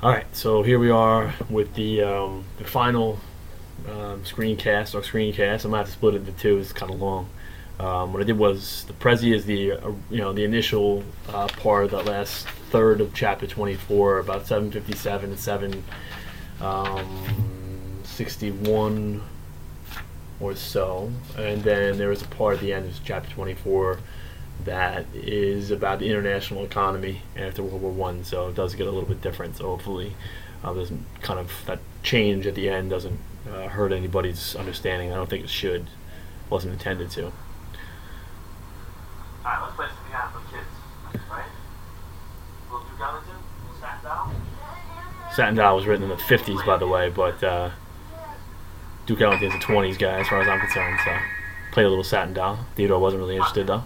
All right, so here we are with the final screencast or screencast. I'm gonna have to split it into two. It's kind of long. What I did was the Prezi is the initial part of that last third of chapter 24, about 757 to 761 or so, and then there is a part at the end of chapter 24 that is about the international economy after World War One. So it does get a little bit different. So hopefully, doesn't kind of that change at the end doesn't hurt anybody's understanding. I don't think it should. Wasn't intended to. Alright, let's play some piano for kids, right? We'll do Gallagher, we'll Satin Down. Satin Down was written in the 50s, by the way, but Duke Ellington's a 20s guy as far as I'm concerned. So played a little Satin Down. Theodore wasn't really interested though.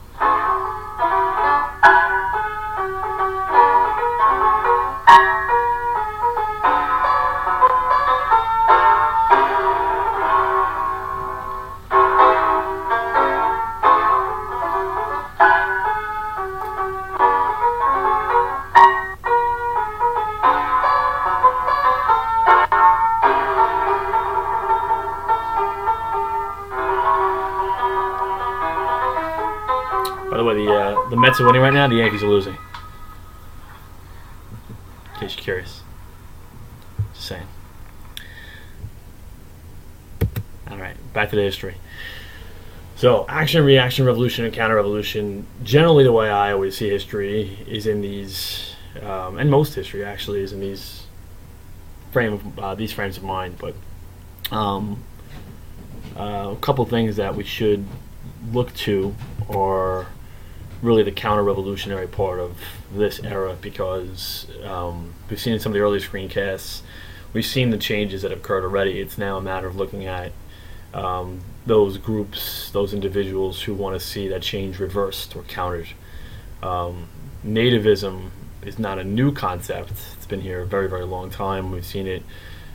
By the way, the Mets are winning right now. The Yankees are losing. In case you're curious, just saying. All right, back to the history. So, action, reaction, revolution, and counter-revolution. Generally, the way I always see history is in these, and most history actually is in these frames of mind. But a couple things that we should look to are really the counter-revolutionary part of this era, because we've seen in some of the early screencasts, we've seen the changes that have occurred already. It's now a matter of looking at those groups, those individuals who want to see that change reversed or countered. Nativism is not a new concept. It's been here a very, very long time. We've seen it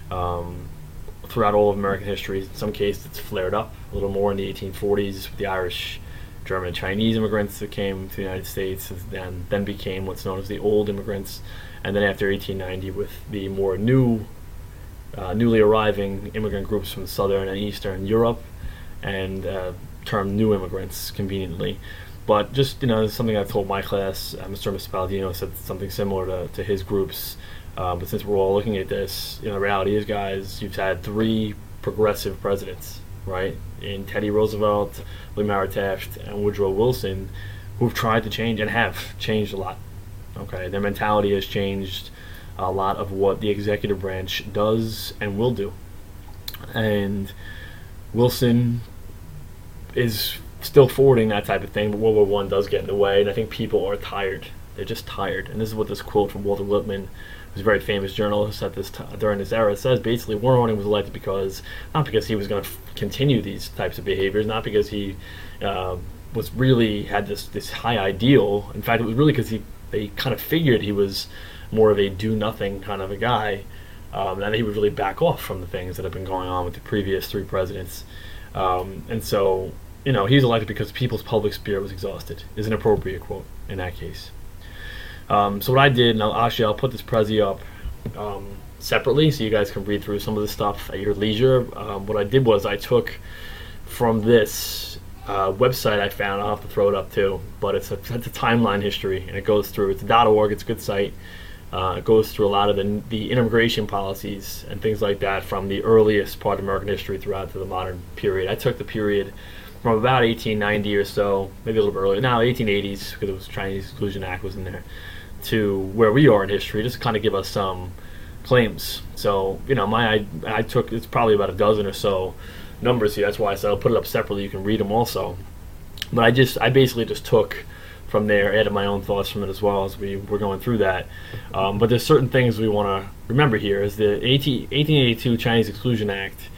throughout all of American history. In some cases, it's flared up a little more in the 1840s with the Irish, German, and Chinese immigrants that came to the United States, and then became what's known as the old immigrants. And then after 1890, with the more newly arriving immigrant groups from Southern and Eastern Europe, and termed new immigrants conveniently. But just, something I've told my class, Mr. Spaldino said something similar to his groups. But since we're all looking at this, the reality is, guys, you've had three progressive presidents, right? In Teddy Roosevelt, Lee Marriott Taft, and Woodrow Wilson, who've tried to change and have changed a lot. Okay, their mentality has changed a lot of what the executive branch does and will do. And Wilson is still forwarding that type of thing, but World War One does get in the way, and I think people are tired. They're just tired. And this is what this quote from Walter Lippmann, who's a very famous journalist at this during this era, says. Basically, Warren Harding was elected not because he was going to continue these types of behaviors, not because he was really had this high ideal. In fact, it was really because they kind of figured he was more of a do-nothing kind of a guy, and he would really back off from the things that have been going on with the previous three presidents. And so, he was elected because people's public spirit was exhausted, is an appropriate quote in that case. So what I did, and I'll put this Prezi up separately so you guys can read through some of the stuff at your leisure. What I did was I took from this website I found. I'll have to throw it up too, but it's a timeline history, and it goes through. It's .org. It's a good site. It goes through a lot of the immigration policies and things like that from the earliest part of American history throughout to the modern period. I took the period from about 1890 or so, maybe a little bit earlier. Now 1880s, because it was Chinese Exclusion Act was in there, to where we are in history, just to kind of give us some claims. So, I took, it's probably about a dozen or so numbers here. That's why I said I'll put it up separately. You can read them also. But I basically just took from there, added my own thoughts from it as well as we were going through that. But there's certain things we want to remember here. Is the 1882 Chinese Exclusion Act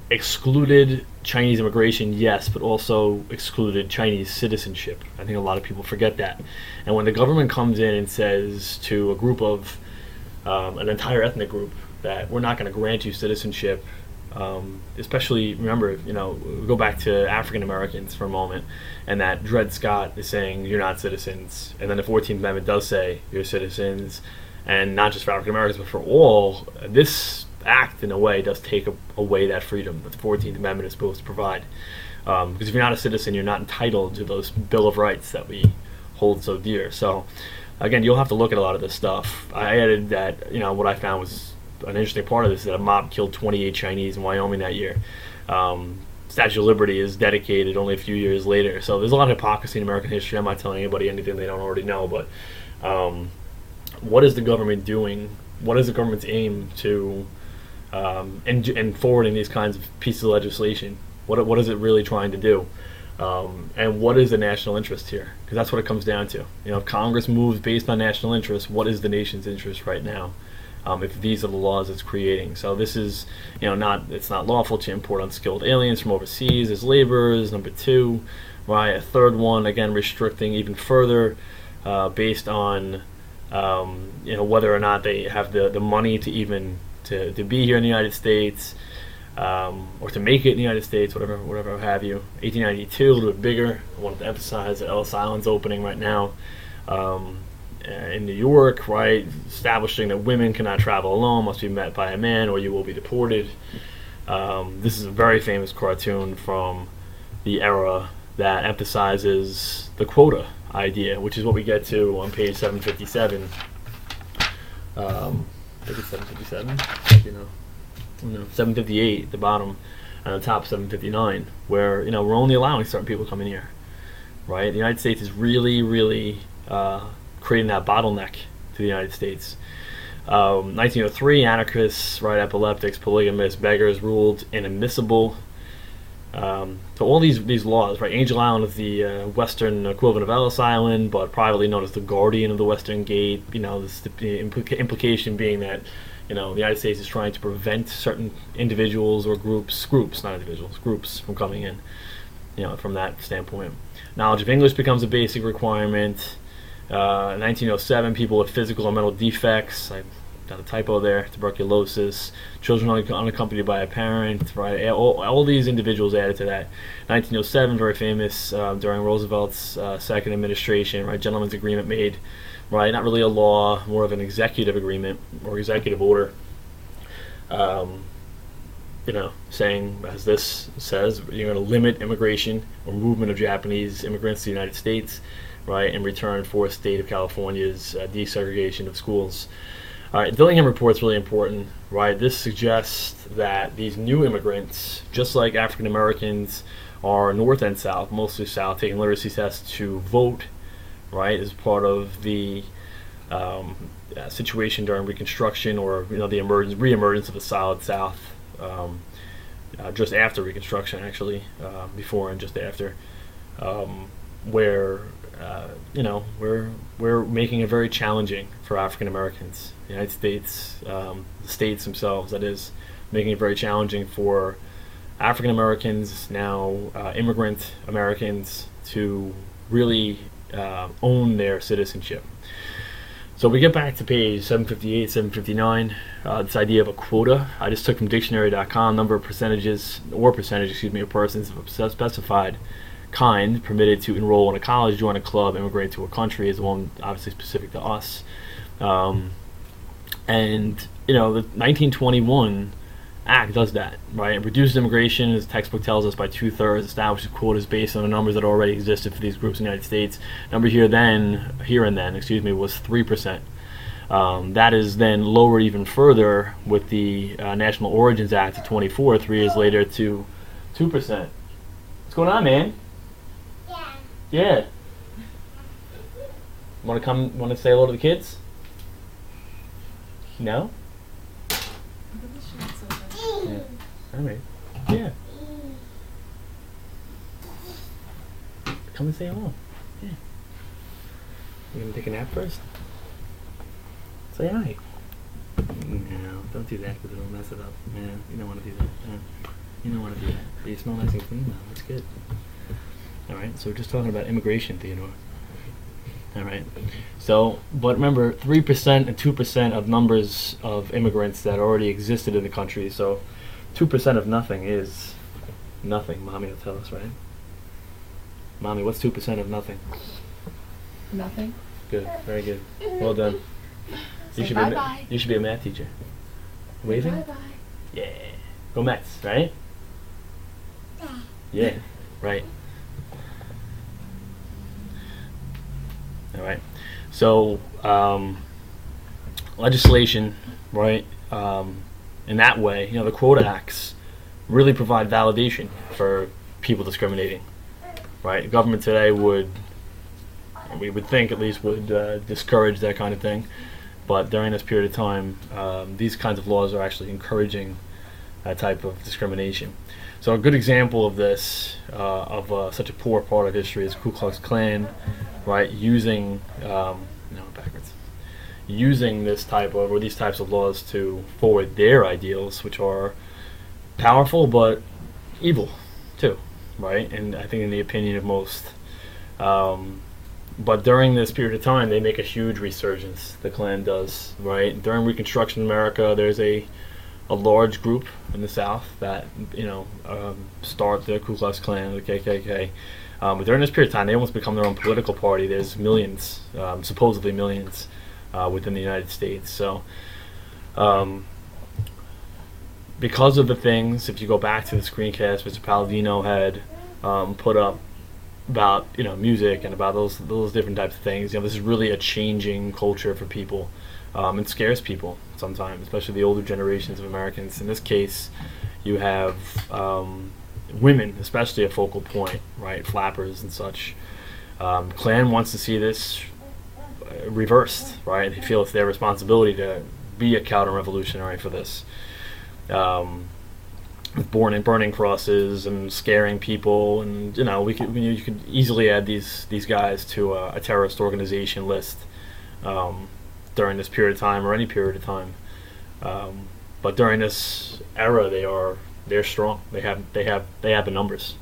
excluded Chinese immigration, yes, but also excluded Chinese citizenship. I think a lot of people forget that. And when the government comes in and says to a group of, an entire ethnic group, that we're not going to grant you citizenship Especially, remember, go back to African Americans for a moment, and that Dred Scott is saying you're not citizens, and then the 14th Amendment does say you're citizens, and not just for African Americans but for all. This act, in a way, does take away that freedom that the 14th Amendment is supposed to provide. Because if you're not a citizen, you're not entitled to those Bill of Rights that we hold so dear. So, again, you'll have to look at a lot of this stuff. I added that, what I found was an interesting part of this is that a mob killed 28 Chinese in Wyoming that year. Statue of Liberty is dedicated only a few years later. So there's a lot of hypocrisy in American history. I'm not telling anybody anything they don't already know, but what is the government doing? What is the government's aim to in forwarding these kinds of pieces of legislation? What is it really trying to do? And what is the national interest here? Because that's what it comes down to. If Congress moves based on national interest, what is the nation's interest right now? If these are the laws it's creating. So this is, it's not lawful to import unskilled aliens from overseas as laborers. Number 2, right? A third one, again, restricting even further based on, whether or not they have the money to even to be here in the United States. Or to make it in the United States, whatever have you. 1892, a little bit bigger. I wanted to emphasize that Ellis Island's opening right now in New York, right? Establishing that women cannot travel alone, must be met by a man, or you will be deported. This is a very famous cartoon from the era that emphasizes the quota idea, which is what we get to on page 757. I think it's 757. No, 758 at the bottom, and on the top 759, where we're only allowing certain people coming here, right? The United States is really, really creating that bottleneck to the United States. 1903, anarchists, right, epileptics, polygamists, beggars ruled inadmissible. So all these laws, right? Angel Island is the western equivalent of Ellis Island, but privately known as the guardian of the Western Gate. The implication being that the United States is trying to prevent certain individuals or groups, not individuals, groups from coming in, from that standpoint. Knowledge of English becomes a basic requirement. 1907, people with physical or mental defects, I've done a typo there, tuberculosis, children unaccompanied by a parent, right? All these individuals added to that. 1907, very famous during Roosevelt's second administration, right? Gentleman's agreement made, right? Not really a law, more of an executive agreement or executive order, saying, as this says, you're going to limit immigration or movement of Japanese immigrants to the United States, right, in return for state of California's desegregation of schools. All right, Dillingham Report's really important, right? This suggests that these new immigrants, just like African Americans, are North and South, mostly South, taking literacy tests to vote, right, as part of the situation during Reconstruction, or the re-emergence of a solid South, just after Reconstruction, actually, before and just after, where we're making it very challenging for African Americans. The United States, the states themselves, that is, making it very challenging for African Americans, now immigrant Americans, to really own their citizenship. So we get back to page 758, 759, this idea of a quota. I just took from dictionary.com, number of percentage, of persons of a specified kind permitted to enroll in a college, join a club, immigrate to a country, is the one obviously specific to us. And the 1921 Act does that, right? It reduces immigration, as the textbook tells us, by 2/3, establishes quotas based on the numbers that already existed for these groups in the United States. Number here and then, was 3%. That is then lowered even further with the National Origins Act of 24, 3 years later, to 2%. What's going on, man? Yeah. Want to say hello to the kids? No? Yeah. All right. Yeah. Come and say hello. Yeah. You gonna take a nap first? Say hi. No, don't do that because it'll mess it up. Yeah, you don't want to do that. You don't want to do that. But you smell nice and clean now. That's good. All right. So we're just talking about immigration, Theodore. All right. So, but remember, 3% and 2% of numbers of immigrants that already existed in the country. So 2% of nothing is nothing. Mommy will tell us, right? Mommy, what's 2% of nothing? Nothing. Good, very good. Well done. Say bye-bye. You should be a math teacher. Waving? Bye-bye. Yeah. Go Mets, right? Yeah, right. All right. So, legislation, right? In that way, the Quota Acts really provide validation for people discriminating, right? Government today we would think at least, would discourage that kind of thing. But during this period of time, these kinds of laws are actually encouraging that type of discrimination. So a good example of this, of such a poor part of history, is Ku Klux Klan, right? Using using these types of laws to forward their ideals, which are powerful but evil too, right? And I think in the opinion of most. But during this period of time, they make a huge resurgence. The Klan does, right? During Reconstruction America, there's a large group in the South that start the Ku Klux Klan, the KKK. But during this period of time, they almost become their own political party. There's millions, supposedly millions, within the United States. So, because of the things, if you go back to the screencast Mr. Palladino had put up about music and about those different types of things, this is really a changing culture for people. It scares people sometimes, especially the older generations of Americans. In this case, you have women, especially a focal point, right? Flappers and such. Klan wants to see this reversed, right? They feel it's their responsibility to be a counter-revolutionary for this. Burning crosses and scaring people, and you could easily add these guys to a terrorist organization list during this period of time, or any period of time. But during this era, they're strong. They have the numbers.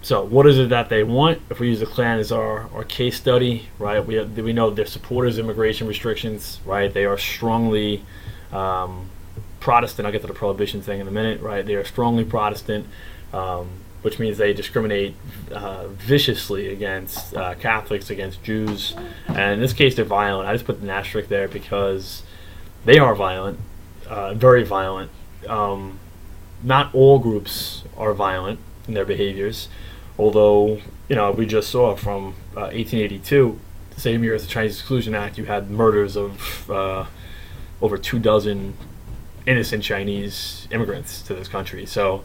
So what is it that they want? If we use the Klan as our case study, right? We know they're supporters of immigration restrictions, right? They are strongly Protestant. I'll get to the prohibition thing in a minute, right? They are strongly Protestant, which means they discriminate viciously against Catholics, against Jews, and in this case they're violent. I just put an asterisk there because they are violent, very violent. Not all groups are violent in their behaviors, although we just saw from 1882, the same year as the Chinese Exclusion Act, you had murders of over 24 innocent Chinese immigrants to this country. So,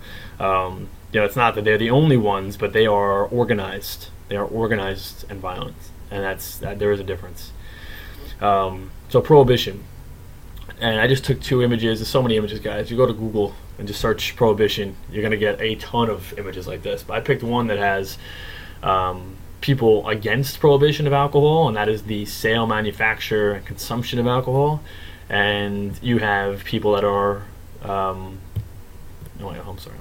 it's not that they're the only ones, but they are organized. They are organized and violent, and there is a difference. So prohibition, and I just took two images. There's so many images, guys. You go to Google and just search prohibition, you're gonna get a ton of images like this. But I picked one that has people against prohibition of alcohol, and that is the sale, manufacture, and consumption of alcohol. And you have people that are, I'm sorry.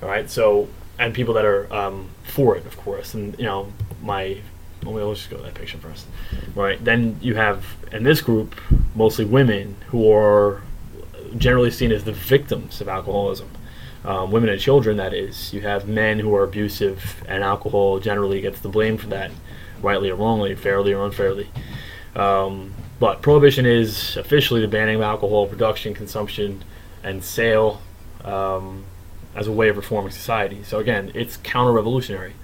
All right, so, and people that are for it, of course. And let's just go to that picture first. Right, then you have in this group mostly women who are generally seen as the victims of alcoholism. Women and children, that is. You have men who are abusive, and alcohol generally gets the blame for that, rightly or wrongly, fairly or unfairly. But prohibition is officially the banning of alcohol production, consumption, and sale as a way of reforming society. So again, it's counter-revolutionary,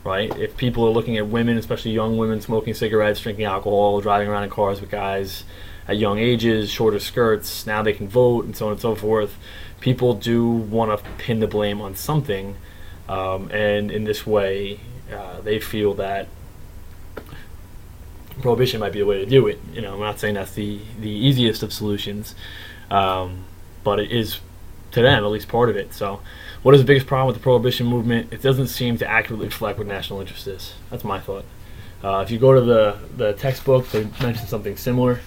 right? If people are looking at women, especially young women, smoking cigarettes, drinking alcohol, driving around in cars with guys at young ages, shorter skirts, now they can vote, and so on and so forth, people do want to pin the blame on something, and in this way, they feel that prohibition might be a way to do it. I'm not saying that's the easiest of solutions, but it is, to them, at least part of it. So what is the biggest problem with the prohibition movement? It doesn't seem to accurately reflect what national interest is. That's my thought. If you go to the textbook, they mention something similar.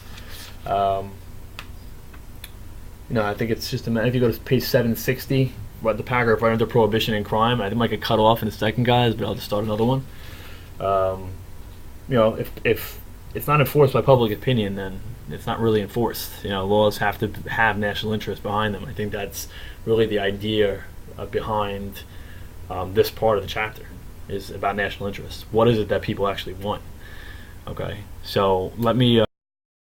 I think it's just if you go to page 760, the paragraph right under prohibition and crime, I might get cut off in a second, guys, but I'll just start another one. If it's not enforced by public opinion, then it's not really enforced. Laws have to have national interest behind them. I think that's really the idea behind this part of the chapter, is about national interest. What is it that people actually want? Okay, so let me